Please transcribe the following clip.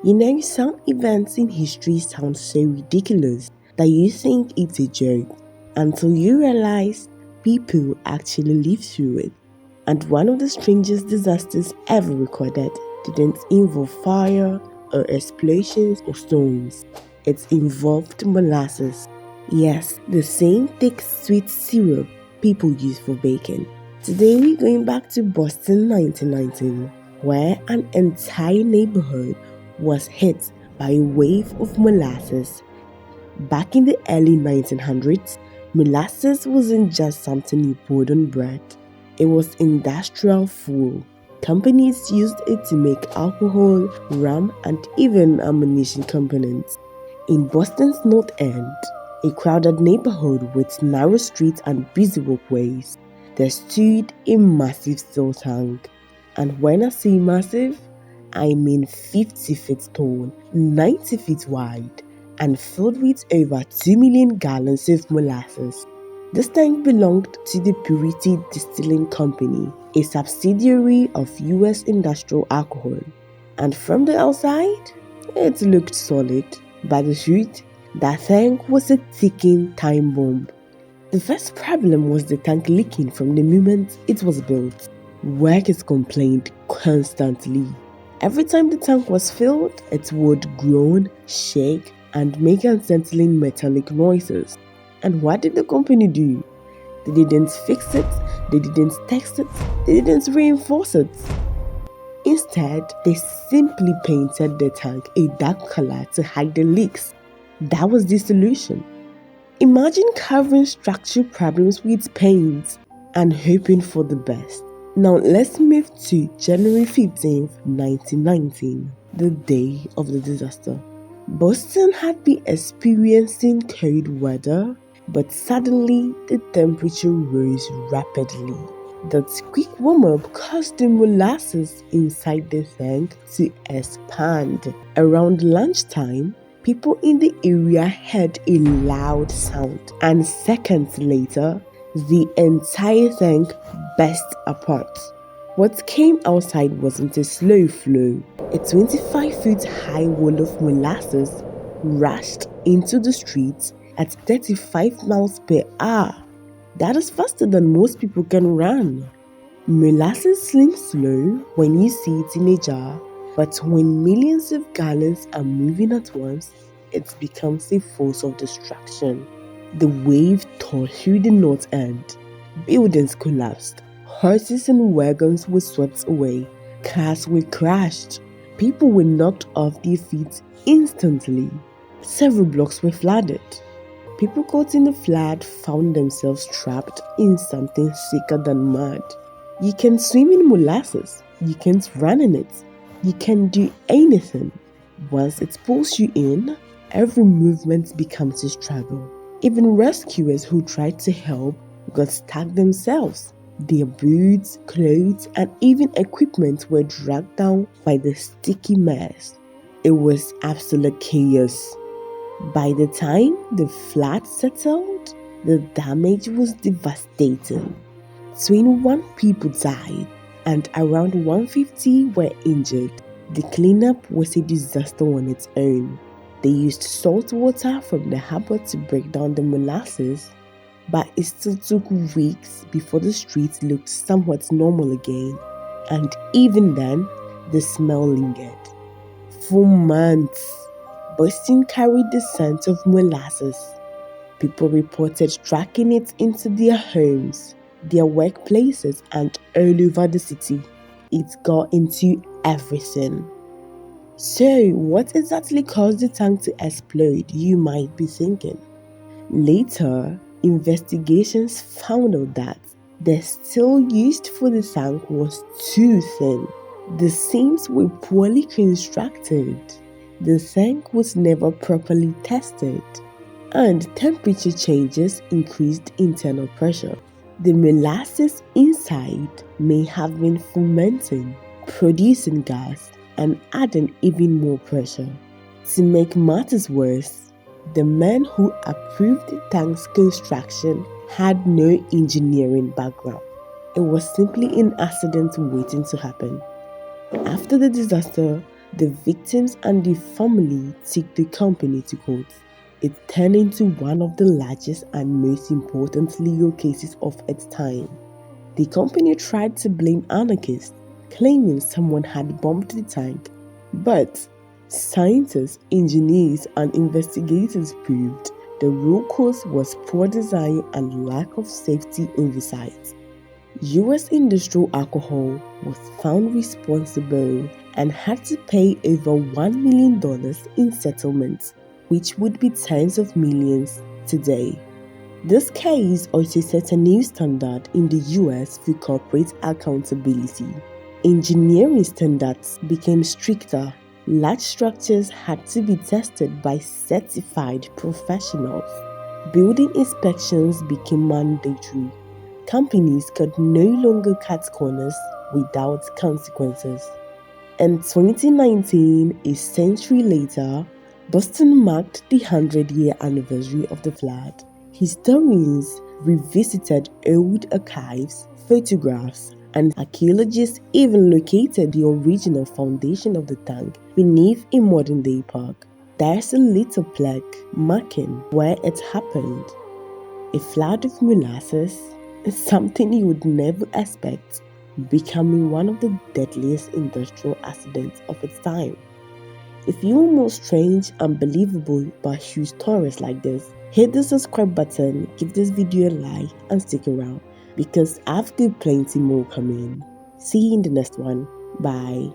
Some events in history sound so ridiculous that you think it's a joke until you realize people actually lived through it. And one of the strangest disasters ever recorded didn't involve fire or explosions or storms. It involved molasses. Yes, the same thick sweet syrup people use for baking. Today we're going back to Boston 1919, where an entire neighborhood was hit by a wave of molasses. Back in the early 1900s, molasses wasn't just something you poured on bread. It was industrial fuel. Companies used it to make alcohol, rum, and even ammunition components. In Boston's North End, a crowded neighborhood with narrow streets and busy walkways, there stood a massive steel tank. And when I say massive, I mean 50 feet tall, 90 feet wide, and filled with over 2 million gallons of molasses. This tank belonged to the Purity Distilling Company, a subsidiary of US Industrial Alcohol. And from the outside, it looked solid. But the truth, that tank was a ticking time bomb. The first problem was the tank leaking from the moment it was built. Workers complained constantly. Every time the tank was filled, it would groan, shake, and make unsettling metallic noises. And what did the company do? They didn't fix it, they didn't test it, they didn't reinforce it. Instead, they simply painted the tank a dark color to hide the leaks. That was the solution. Imagine covering structural problems with paint and hoping for the best. Now let's move to January 15th, 1919, the day of the disaster. Boston had been experiencing cold weather, but suddenly the temperature rose rapidly. That quick warm-up caused the molasses inside the tank to expand. Around lunchtime, people in the area heard a loud sound, and seconds later, the entire tank burst apart. What came outside wasn't a slow flow. A 25-foot high wall of molasses rushed into the streets at 35 miles per hour. That is faster than most people can run. Molasses seems slow when you see it in a jar, but when millions of gallons are moving at once, it becomes a force of destruction. The wave tore through the north end. Buildings collapsed. Horses and wagons were swept away. Cars were crushed. People were knocked off their feet instantly. Several blocks were flooded. People caught in the flood found themselves trapped in something thicker than mud. You can swim in molasses. You can't run in it. You can do anything. Once it pulls you in, every movement becomes a struggle. Even rescuers who tried to help got stuck themselves. Their boots, clothes, and even equipment were dragged down by the sticky mess. It was absolute chaos. By the time the flood settled, the damage was devastating. 21 people died and around 150 were injured. The cleanup was a disaster on its own. They used salt water from the harbor to break down the molasses, but it still took weeks before the streets looked somewhat normal again. And even then, the smell lingered. For months, Boston carried the scent of molasses. People reported tracking it into their homes, their workplaces, and all over the city. It got into everything. So, what exactly caused the tank to explode, you might be thinking? Later, investigations found out that the steel used for the tank was too thin. The seams were poorly constructed. The tank was never properly tested, and temperature changes increased internal pressure. The molasses inside may have been fermenting, producing gas, and adding even more pressure. To make matters worse, the men who approved the tank's construction had no engineering background. It was simply an accident waiting to happen. After the disaster, The victims and the family took the company to court. It turned into one of the largest and most important legal cases of its time. The company tried to blame anarchists, claiming someone had bombed the tank, but scientists, engineers, and investigators proved the root cause was poor design and lack of safety oversight. US Industrial Alcohol was found responsible and had to pay over $1 million in settlements, which would be tens of millions today. This case also set a new standard in the US for corporate accountability. Engineering standards became stricter. Large structures had to be tested by certified professionals. Building inspections became mandatory. Companies could no longer cut corners without consequences. In 2019, a century later, Boston marked the 100-year anniversary of the flood. Historians revisited old archives, photographs, and archaeologists even located the original foundation of the tank beneath a modern-day park. There's a little plaque marking where it happened. A flood of molasses is something you would never expect, becoming one of the deadliest industrial accidents of its time. If you want more strange, unbelievable, but huge stories like this, hit the subscribe button, give this video a like, and stick around because I've got plenty more coming. See you in the next one. Bye.